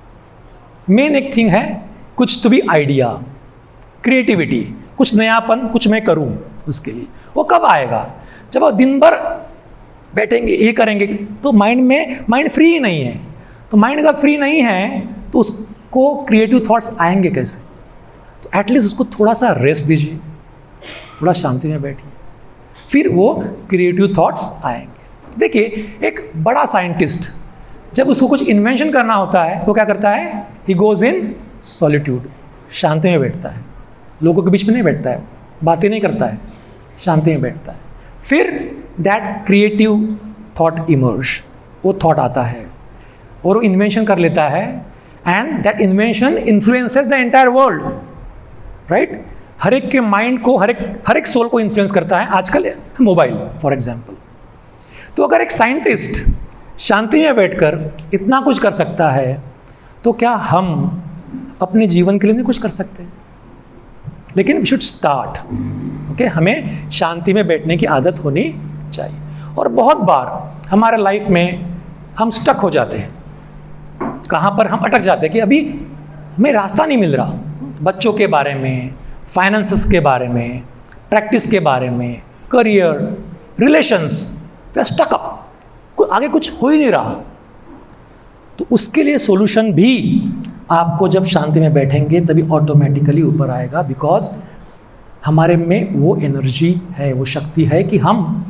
मेन एक थिंग है, कुछ तो भी आइडिया, क्रिएटिविटी, कुछ नयापन, कुछ मैं करूं उसके लिए। वो कब आएगा? जब आप दिन भर बैठेंगे, ये करेंगे, तो माइंड फ्री ही नहीं है। तो माइंड अगर फ्री नहीं है तो उसको क्रिएटिव थॉट्स आएंगे कैसे? तो एटलीस्ट उसको थोड़ा सा रेस्ट दीजिए, थोड़ा शांति में बैठिए, फिर वो क्रिएटिव थॉट्स आएंगे। देखिए, एक बड़ा साइंटिस्ट जब उसको कुछ इन्वेंशन करना होता है तो क्या करता है? ही गोज इन सॉलिट्यूड, शांति में बैठता है, लोगों के बीच में नहीं बैठता है, बातें नहीं करता है, शांति में बैठता है। फिर दैट क्रिएटिव थॉट इमर्ज, वो थॉट आता है और वो इन्वेंशन कर लेता है, and that invention influences the entire world, right? हर एक के माइंड को, हर एक सोल को इन्फ्लुएंस करता है। आजकल मोबाइल फॉर एग्जाम्पल, तो अगर एक साइंटिस्ट शांति में बैठकर इतना कुछ कर सकता है, तो क्या हम अपने जीवन के लिए नहीं कुछ कर सकते? लेकिन वी शुड स्टार्ट। ओके, हमें शांति में बैठने की आदत होनी चाहिए। और बहुत बार हमारे लाइफ में हम स्टक हो जाते हैं, कहाँ पर हम अटक जाते हैं कि अभी हमें रास्ता नहीं मिल रहा। बच्चों के बारे में, फाइनेंसेस के बारे में, प्रैक्टिस के बारे में, career, relations, we stuck up, आगे कुछ हो ही नहीं रहा। तो उसके लिए सॉल्यूशन भी आपको जब शांति में बैठेंगे तभी ऑटोमेटिकली ऊपर आएगा, बिकॉज हमारे में वो एनर्जी है, वो शक्ति है कि हम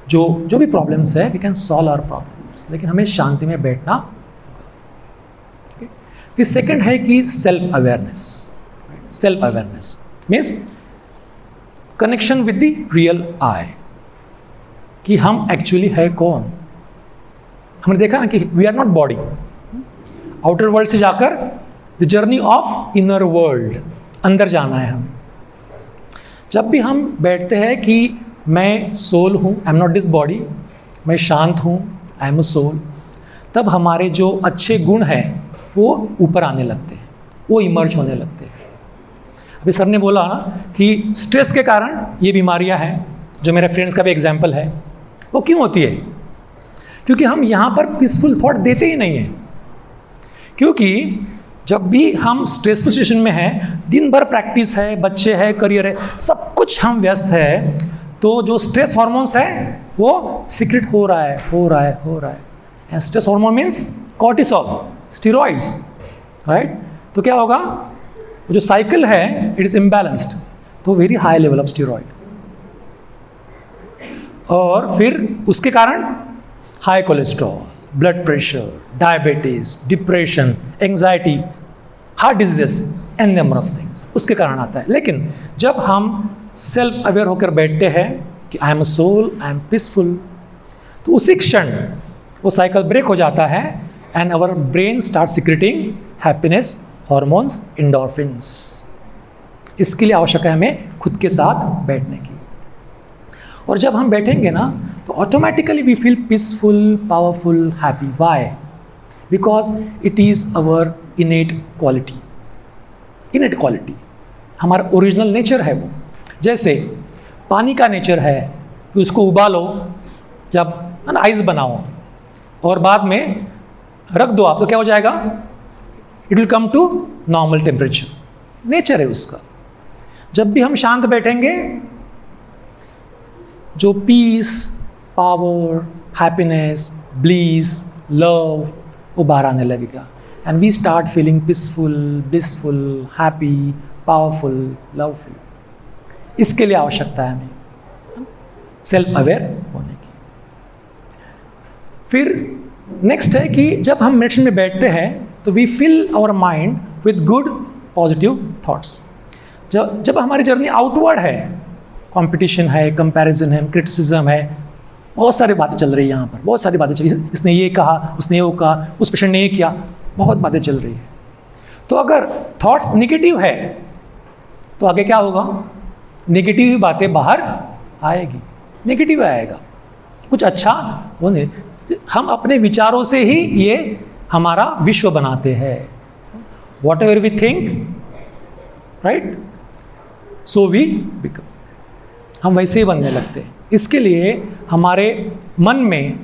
जो भी प्रॉब्लम्स है we can solve our problems. लेकिन हमें शांति में बैठना। फिर सेकंड है कि self awareness. Self awareness means connection with the real I, कि हम एक्चुअली है कौन। हमने देखा ना कि we are not body, outer world से जाकर the journey of inner world, अंदर जाना है हम। जब भी हम बैठते हैं कि मैं सोल हूँ, I am not this body, मैं शांत हूँ, आई एम अ सोल, तब हमारे जो अच्छे गुण हैं वो ऊपर आने लगते हैं, वो इमर्ज होने लगते हैं। अभी सर ने बोला ना कि स्ट्रेस के कारण ये बीमारियां हैं, जो मेरे फ्रेंड्स का भी एग्जाम्पल है। वो क्यों होती है? क्योंकि हम यहाँ पर पीसफुल थॉट देते ही नहीं हैं। क्योंकि जब भी हम स्ट्रेसफुल सिचुएशन में हैं, दिन भर प्रैक्टिस है, बच्चे हैं, करियर है, सब कुछ हम व्यस्त है, तो जो स्ट्रेस हार्मोन्स है वो सीक्रेट हो रहा है। And stress hormone means cortisol, steroids, right? तो क्या होगा, जो साइकिल है इट इज इम्बैलेंस्ड, तो very high level of steroid, और फिर उसके कारण high cholesterol, blood pressure, diabetes, depression, anxiety, heart diseases and number of things उसके कारण आता है। लेकिन जब हम सेल्फ अवेयर होकर बैठते हैं कि I am a soul, I am peaceful, तो उसी क्षण वो साइकिल ब्रेक हो जाता है and our brain start secreting happiness hormones, endorphins. इसके लिए आवश्यक है हमें खुद के साथ बैठने की। और जब हम बैठेंगे ना तो automatically we feel peaceful, powerful, happy. Why? Because it is our innate quality. Innate quality हमारा ओरिजिनल नेचर है वो। जैसे पानी का नेचर है कि उसको उबालो, जब आइस बनाओ और बाद में रख दो आप, तो क्या हो जाएगा? It will come to normal temperature, nature है उसका। जब भी हम शांत बैठेंगे, जो peace, power, happiness, bliss, love वो बाहर आने लगेगा and we start feeling peaceful, blissful, happy, powerful, loveful. इसके लिए आवश्यकता है हमें सेल्फ अवेयर होने की। फिर नेक्स्ट है कि जब हम मेडिटेशन में बैठते हैं तो we fill our mind with good positive thoughts. जब हमारी जर्नी आउटवर्ड है, कंपटीशन है, कंपैरिजन है, क्रिटिसिज्म है, बहुत सारी बातें चल रही है यहाँ पर, बहुत सारी बातें चल रही है, इसने ये कहा, उसने वो कहा, उस पेशेंट ने ये किया, बहुत बातें चल रही है। तो अगर थॉट्स नेगेटिव है तो आगे क्या होगा? नेगेटिव बातें बाहर आएगी, नेगेटिव आएगा, कुछ अच्छा वो नहीं। हम अपने विचारों से ही ये हमारा विश्व बनाते हैं। Whatever we think, right, so we become. हम वैसे ही बनने लगते हैं। इसके लिए हमारे मन में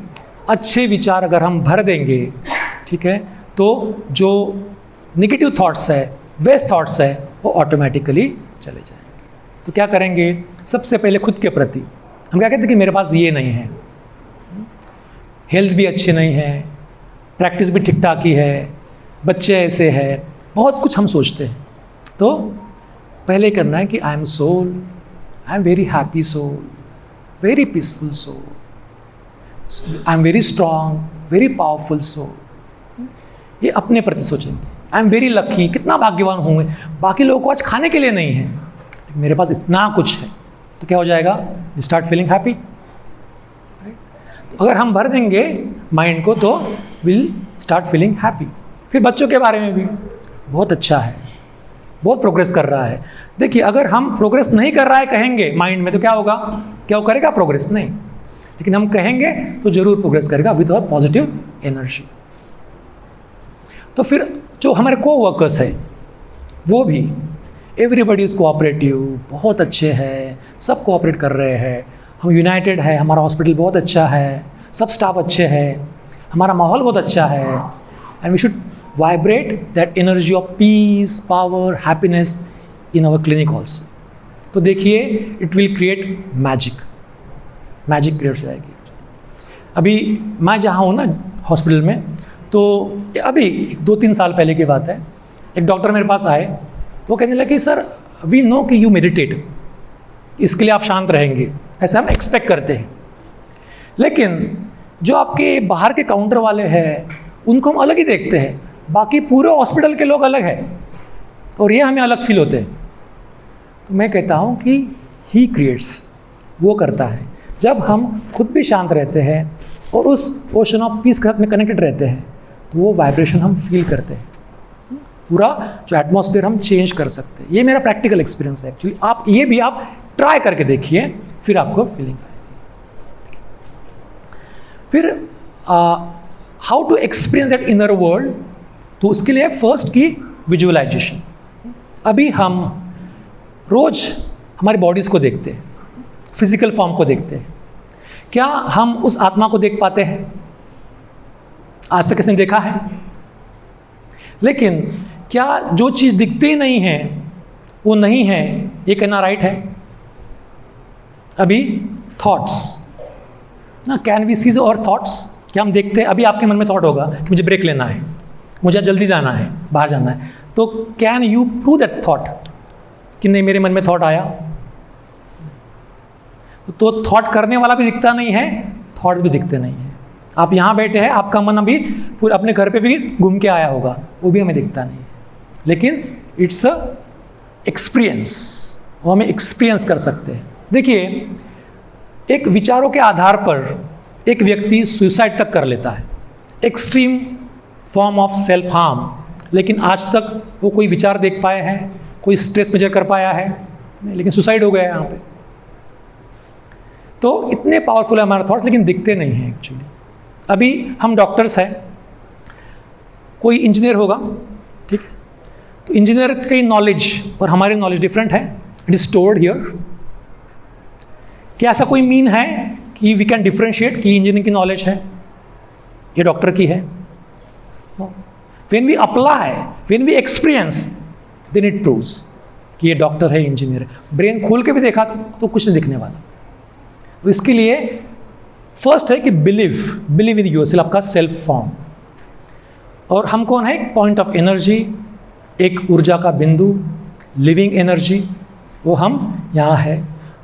अच्छे विचार अगर हम भर देंगे, ठीक है, तो जो नेगेटिव थॉट्स है, वेस्ट थॉट्स है, वो ऑटोमेटिकली चले जाएंगे। तो क्या करेंगे? सबसे पहले खुद के प्रति हम क्या कहते हैं कि मेरे पास ये नहीं है, हेल्थ भी अच्छी नहीं है, प्रैक्टिस भी ठीक ठाक ही है, बच्चे ऐसे हैं, बहुत कुछ हम सोचते हैं। तो पहले करना है कि I am soul, I am very happy soul, very peaceful soul, I am very strong, very powerful soul. ये अपने प्रति सोचेंगे। आई एम वेरी लकी, कितना भाग्यवान होंगे, बाकी लोगों को आज खाने के लिए नहीं है, मेरे पास इतना कुछ है। तो क्या हो जाएगा? Start feeling happy. तो अगर हम भर देंगे माइंड को तो विल स्टार्ट फीलिंग हैप्पी। फिर बच्चों के बारे में भी बहुत अच्छा है, बहुत प्रोग्रेस कर रहा है। देखिए, अगर हम प्रोग्रेस नहीं कर रहा है कहेंगे माइंड में, तो क्या होगा? क्या वो करेगा प्रोग्रेस? नहीं। लेकिन हम कहेंगे तो जरूर प्रोग्रेस करेगा विद अवर पॉजिटिव एनर्जी। तो फिर जो हमारे को-वर्कर्स है वो भी एवरीबडी इज़ कोऑपरेटिव, बहुत अच्छे हैं, सब कोऑपरेट कर रहे हैं, हम यूनाइटेड है, हमारा हॉस्पिटल बहुत अच्छा है, सब स्टाफ अच्छे हैं, हमारा माहौल बहुत अच्छा है, and we should vibrate that energy of peace, power, happiness in our clinic also. तो देखिए it will create magic create हो जाएगी। अभी मैं जहाँ हूँ ना हॉस्पिटल में, तो अभी 2-3 साल पहले की बात है, एक डॉक्टर मेरे पास आए, वो कहने लगे सर वी नो कि यू मेडिटेट, इसके लिए आप शांत रहेंगे, ऐसा हम एक्सपेक्ट करते हैं, लेकिन जो आपके बाहर के काउंटर वाले हैं उनको हम अलग ही देखते हैं, बाकी पूरे हॉस्पिटल के लोग अलग हैं और ये हमें अलग फील होते हैं। तो मैं कहता हूँ कि ही क्रिएट्स, वो करता है। जब हम खुद भी शांत रहते हैं और उस ओशन ऑफ पीस के साथ में कनेक्टेड रहते हैं तो वो वाइब्रेशन हम फील करते हैं, पूरा जो एटमॉस्फेयर हम चेंज कर सकते हैं। ये मेरा प्रैक्टिकल एक्सपीरियंस है एक्चुअली। आप ये भी आप ट्राई करके देखिए, फिर आपको फीलिंग आएगी। फिर how to experience that inner world, तो उसके लिए फर्स्ट की विजुअलाइजेशन। अभी हम रोज हमारी बॉडीज़ को देखते हैं, फिजिकल फॉर्म को देखते हैं, क्या हम उस आत्मा को देख पाते हैं? आज तक किसने देखा है? लेकिन क्या जो चीज़ दिखते ही नहीं है वो नहीं है, ये कहना राइट है? अभी थॉट्स ना, कैन वी सीज और थॉट्स? क्या हम देखते हैं? अभी आपके मन में थॉट होगा कि मुझे ब्रेक लेना है, मुझे जल्दी जाना है, बाहर जाना है, तो can you prove that thought कि नहीं मेरे मन में थॉट आया? तो थॉट करने वाला भी दिखता नहीं है, थॉट्स भी दिखते नहीं हैं। आप यहाँ बैठे हैं, आपका मन अभी पूरे अपने घर पे भी घूम के आया होगा, वो भी हमें दिखता नहीं है, लेकिन इट्स अ एक्सपीरियंस, वो हमें एक्सपीरियंस कर सकते हैं। देखिए, एक विचारों के आधार पर एक व्यक्ति सुसाइड तक कर लेता है, extreme form of self harm, लेकिन आज तक वो कोई विचार देख पाया है, कोई स्ट्रेस मेजर कर पाया है नहीं, लेकिन सुसाइड हो गया है यहाँ पे। तो इतने पावरफुल है हमारे थॉट्स, लेकिन दिखते नहीं हैं एक्चुअली। अभी हम डॉक्टर्स हैं, कोई इंजीनियर होगा, ठीक है, तो इंजीनियर की नॉलेज और हमारी नॉलेज डिफरेंट है, इट इज स्टोर्ड हियर। क्या ऐसा कोई मीन है कि वी कैन डिफरेंशिएट कि इंजीनियरिंग की नॉलेज है, ये डॉक्टर की है? When we apply, when we experience, then it proves कि ये डॉक्टर है, इंजीनियर है। ब्रेन खोल के भी देखा तो कुछ नहीं दिखने वाला। तो इसके लिए फर्स्ट है कि बिलीव इन योरसेल्फ, आपका सेल्फ फॉर्म। और हम कौन है? एक पॉइंट ऑफ एनर्जी, एक ऊर्जा का बिंदु, लिविंग एनर्जी, वो हम यहाँ है,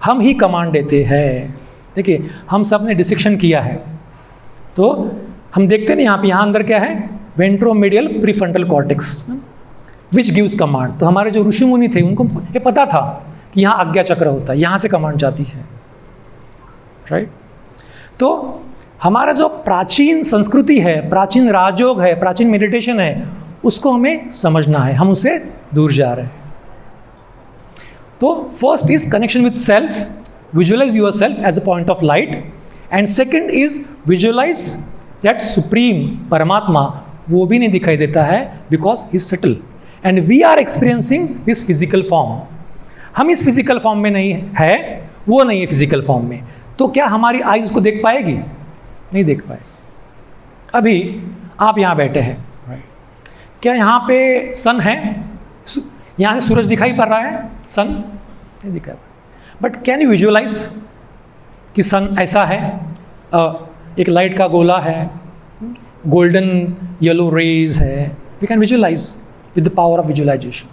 हम ही कमांड देते हैं। देखिए, हम सब ने डिसिक्शन किया है, तो हम देखते नहीं यहाँ अंदर क्या है, ventromedial prefrontal cortex which gives command. तो हमारे जो ऋषि मुनि थे उनको ये पता था कि यहाँ आज्ञा चक्र होता है, यहाँ से कमांड जाती है, राइट। तो हमारा जो प्राचीन संस्कृति है, प्राचीन राजयोग है, प्राचीन मेडिटेशन है, उसको हमें समझना है, हम उससे दूर जा रहे हैं। तो first is connection with self, visualize your self as a point of light, and second is visualize that supreme परमात्मा, वो भी नहीं दिखाई देता है because he is subtle, and we are experiencing this physical form. हम इस फिजिकल फॉर्म में नहीं है, वो नहीं है फिजिकल फॉर्म में, तो क्या हमारी आईज उसको देख पाएगी? नहीं देख पाए। अभी आप यहाँ बैठे हैं, क्या यहाँ पे सन है? यहाँ से सूरज दिखाई पड़ रहा है? सन नहीं दिखाई, बट कैन यू विजुअलाइज कि सन ऐसा है, एक लाइट का गोला है, गोल्डन येलो रेज है, we can visualize with the power of visualization.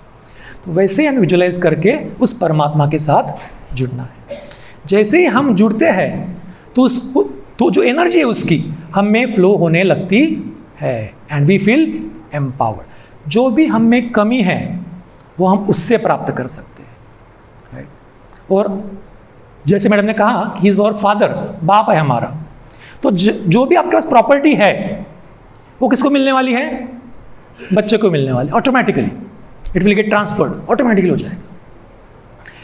तो वैसे ही हमें विजुअलाइज करके उस परमात्मा के साथ जुड़ना है। जैसे ही हम जुड़ते हैं तो जो एनर्जी है उसकी हम में फ्लो होने लगती है, एंड वी फील एम्पावर्ड। जो भी हम में कमी है वो हम उससे प्राप्त कर सकते हैं, राइट। और जैसे मैडम ने कहा कि इज आवर फादर, बाप है हमारा, तो जो भी आपके पास प्रॉपर्टी है वो किसको मिलने वाली है? बच्चे को मिलने वाली, automatically it will get transferred, automatically हो जाएगा।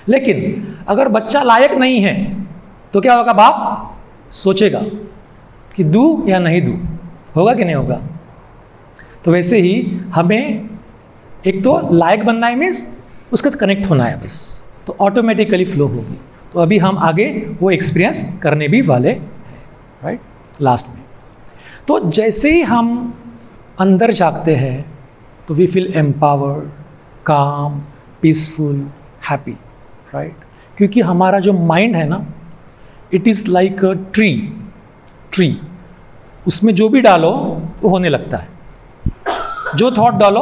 लेकिन अगर बच्चा लायक नहीं है तो क्या होगा? बाप सोचेगा कि दूँ या नहीं दूँ, होगा कि नहीं होगा। तो वैसे ही हमें एक तो लायक बनना है, मीन्स उसके साथ कनेक्ट होना है बस, तो ऑटोमेटिकली फ्लो होगी। तो अभी हम आगे वो एक्सपीरियंस करने भी वाले हैं, राइट, लास्ट में। तो जैसे ही हम अंदर झांकते हैं तो वी फील एम्पावर्ड, काम, पीसफुल, हैप्पी, राइट। क्योंकि हमारा जो माइंड है ना, it is like a tree, उसमें जो भी डालो वो होने लगता है, जो थॉट डालो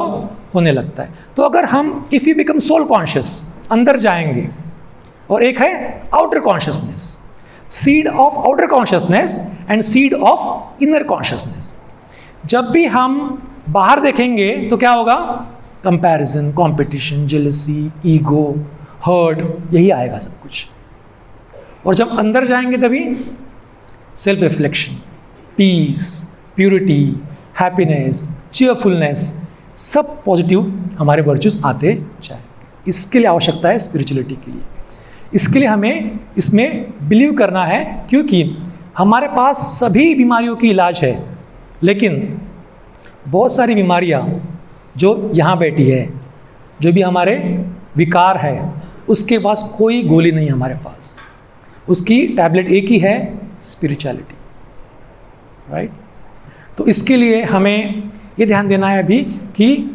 होने लगता है। तो अगर हम if you become soul conscious, अंदर जाएंगे, और एक है outer consciousness, seed of outer consciousness and seed of inner consciousness. जब भी हम बाहर देखेंगे तो क्या होगा, comparison, competition, jealousy, ego, hurt, यही आएगा सब कुछ। और जब अंदर जाएंगे तभी self reflection, peace, purity, happiness, cheerfulness, सब पॉजिटिव हमारे वर्चूज आते जाएंगे। इसके लिए आवश्यकता है स्पिरिचुअलिटी के लिए। इसके लिए हमें इसमें बिलीव करना है, क्योंकि हमारे पास सभी बीमारियों की इलाज है, लेकिन बहुत सारी बीमारियां जो यहाँ बैठी है, जो भी हमारे विकार है, उसके पास कोई गोली नहीं है हमारे पास, उसकी टैबलेट एक ही है, स्पिरिचुअलिटी, राइट। तो इसके लिए हमें ये ध्यान देना है अभी कि